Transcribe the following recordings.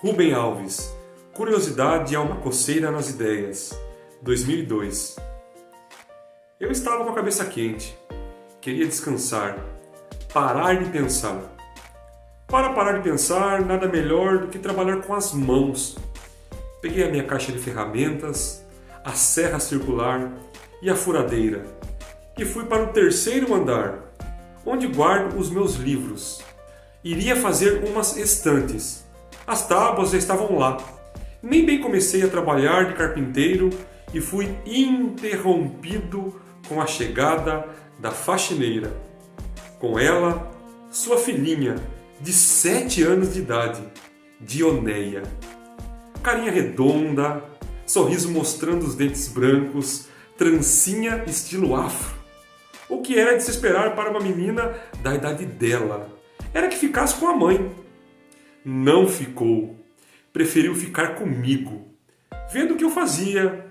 Rubem Alves, Curiosidade é uma coceira nas ideias, 2002. Eu estava com a cabeça quente, queria descansar, parar de pensar. Para parar de pensar, nada melhor do que trabalhar com as mãos. Peguei a minha caixa de ferramentas, a serra circular e a furadeira e fui para o terceiro andar, onde guardo os meus livros. Iria fazer umas estantes. As tábuas já estavam lá. Nem bem comecei a trabalhar de carpinteiro e fui interrompido com a chegada da faxineira. Com ela, sua filhinha, de 7 anos de idade, Dioneia. Carinha redonda, sorriso mostrando os dentes brancos, trancinha estilo afro. O que era de se esperar para uma menina da idade dela era que ficasse com a mãe. Não ficou. Preferiu ficar comigo, vendo o que eu fazia.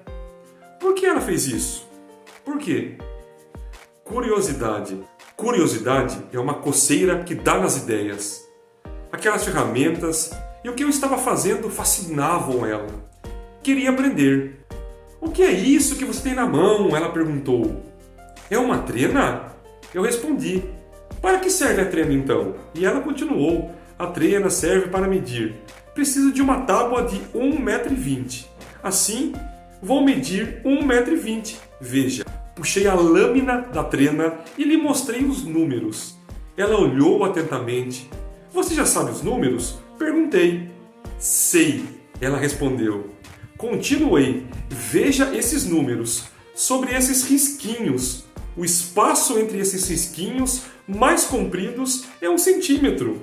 Por que ela fez isso? Por quê? Curiosidade. Curiosidade é uma coceira que dá nas ideias. Aquelas ferramentas e o que eu estava fazendo fascinavam ela. Queria aprender. O que é isso que você tem na mão? Ela perguntou. É uma trena? Eu respondi. Para que serve a trena então? E ela continuou. A trena serve para medir. Preciso de uma tábua de 1,20 m. Assim, vou medir 1,20 m. Veja, puxei a lâmina da trena e lhe mostrei os números. Ela olhou atentamente. Você já sabe os números? Perguntei. Sei, ela respondeu. Continuei. Veja esses números. Sobre esses risquinhos. O espaço entre esses risquinhos mais compridos é 1 centímetro.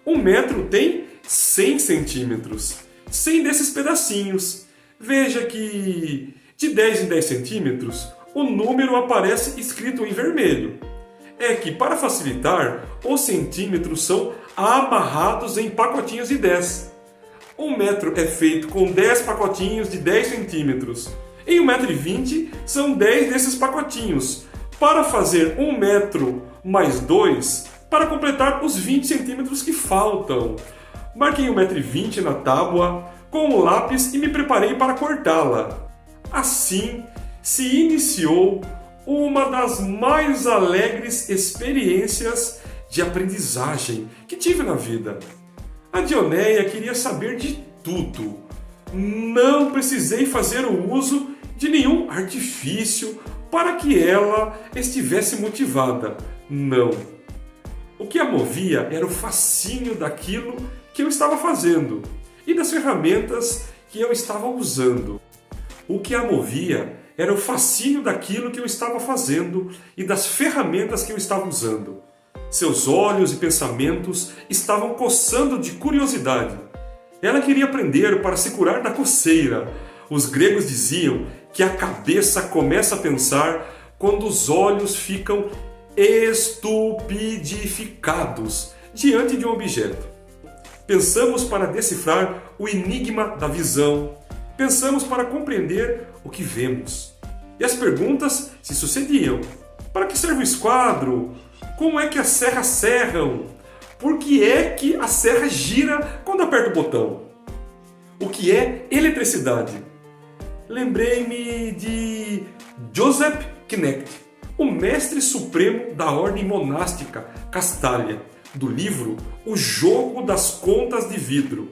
1 metro tem 100 centímetros. 100 desses pedacinhos. Veja que de 10 em 10 centímetros o número aparece escrito em vermelho. É que, para facilitar, os centímetros são amarrados em pacotinhos de 10. 1 metro é feito com 10 pacotinhos de 10 centímetros. Em 1,20 m são 10 desses pacotinhos. Para fazer 1 metro mais 2, para completar os 20 centímetros que faltam. Marquei 1,20 m na tábua com o lápis e me preparei para cortá-la. Assim se iniciou uma das mais alegres experiências de aprendizagem que tive na vida. A Dioneia queria saber de tudo. Não precisei fazer o uso de nenhum artifício para que ela estivesse motivada. Não. O que a movia era o fascínio daquilo que eu estava fazendo e das ferramentas que eu estava usando. O que a movia era o fascínio daquilo que eu estava fazendo e das ferramentas que eu estava usando. Seus olhos e pensamentos estavam coçando de curiosidade. Ela queria aprender para se curar da coceira. Os gregos diziam que a cabeça começa a pensar quando os olhos ficam estupidificados diante de um objeto. Pensamos para decifrar o enigma da visão. Pensamos para compreender o que vemos. E as perguntas se sucediam. Para que serve o esquadro? Como é que as serras serram? Por que é que a serra gira quando aperta o botão? O que é eletricidade? Lembrei-me de Joseph Knecht, o mestre supremo da ordem monástica Castalia, do livro O Jogo das Contas de Vidro,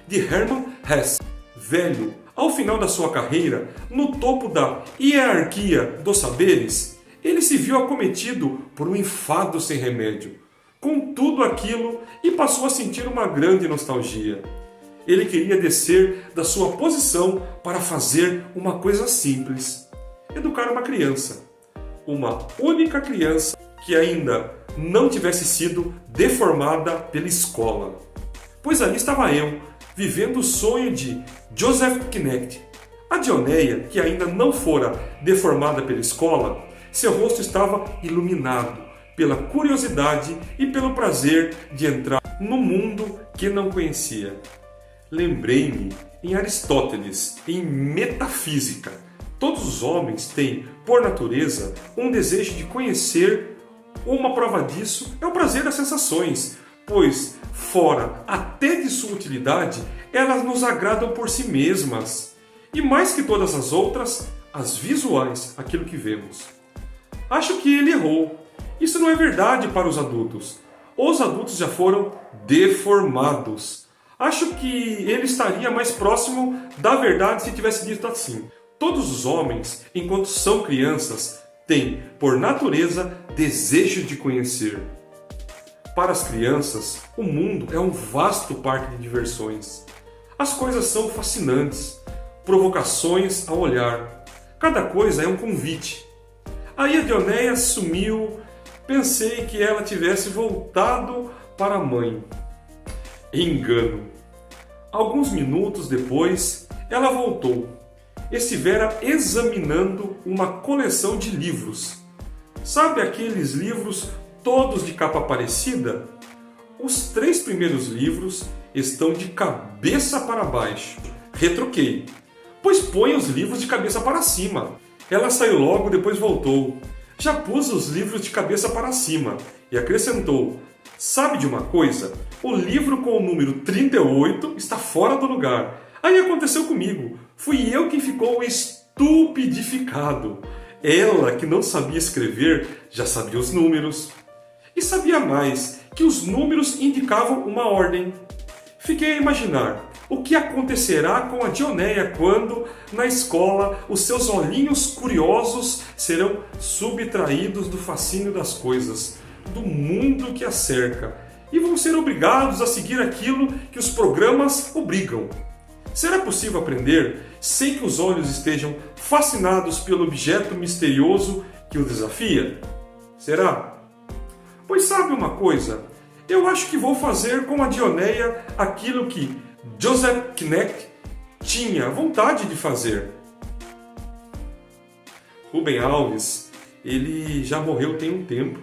de Hermann Hesse. Velho, ao final da sua carreira, no topo da hierarquia dos saberes, ele se viu acometido por um enfado sem remédio, com tudo aquilo, e passou a sentir uma grande nostalgia. Ele queria descer da sua posição para fazer uma coisa simples: educar uma criança. Uma única criança que ainda não tivesse sido deformada pela escola. Pois ali estava eu, vivendo o sonho de Joseph Knecht. A Dioneia, que ainda não fora deformada pela escola, seu rosto estava iluminado pela curiosidade e pelo prazer de entrar no mundo que não conhecia. Lembrei-me em Aristóteles, em metafísica. Todos os homens têm, por natureza, um desejo de conhecer. Uma prova disso é o prazer das sensações. pois, fora até de sua utilidade, elas nos agradam por si mesmas. E mais que todas as outras, as visuais, aquilo que vemos. Acho que ele errou. Isso não é verdade para os adultos. Os adultos já foram deformados. Acho que ele estaria mais próximo da verdade se tivesse dito assim. Todos os homens, enquanto são crianças, têm, por natureza, desejo de conhecer. Para as crianças, o mundo é um vasto parque de diversões. As coisas são fascinantes, provocações ao olhar. Cada coisa é um convite. Aí a Dionéia sumiu, pensei que ela tivesse voltado para a mãe. Engano. Alguns minutos depois, ela voltou. Estivera examinando uma coleção de livros. Sabe aqueles livros todos de capa parecida? Os 3 primeiros livros estão de cabeça para baixo. Retruquei. Pois põe os livros de cabeça para cima. Ela saiu logo, depois voltou. Já pus os livros de cabeça para cima e acrescentou: sabe de uma coisa? O livro com o número 38 está fora do lugar. Aí aconteceu comigo. Fui eu quem ficou estupidificado. Ela, que não sabia escrever, já sabia os números. E sabia mais, que os números indicavam uma ordem. Fiquei a imaginar o que acontecerá com a Dionéia quando, na escola, os seus olhinhos curiosos serão subtraídos do fascínio das coisas, do mundo que a cerca, e vão ser obrigados a seguir aquilo que os programas obrigam. Será possível aprender sem que os olhos estejam fascinados pelo objeto misterioso que o desafia? Será? Pois sabe uma coisa? Eu acho que vou fazer com a Dionéia aquilo que Joseph Knecht tinha vontade de fazer. Rubem Alves, ele já morreu tem um tempo.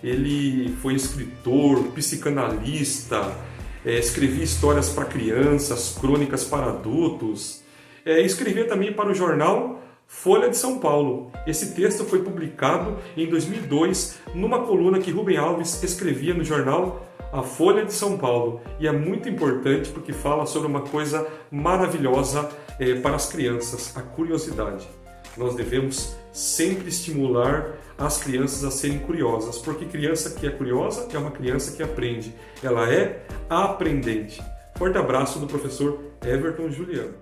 Ele foi escritor, psicanalista, escrevia histórias para crianças, crônicas para adultos. Escrevia também para o jornal Folha de São Paulo. Esse texto foi publicado em 2002 numa coluna que Rubem Alves escrevia no jornal A Folha de São Paulo. E é muito importante porque fala sobre uma coisa maravilhosa para as crianças, a curiosidade. Nós devemos sempre estimular as crianças a serem curiosas, porque criança que é curiosa é uma criança que aprende. Ela é aprendente. Forte abraço do professor Everton Juliano.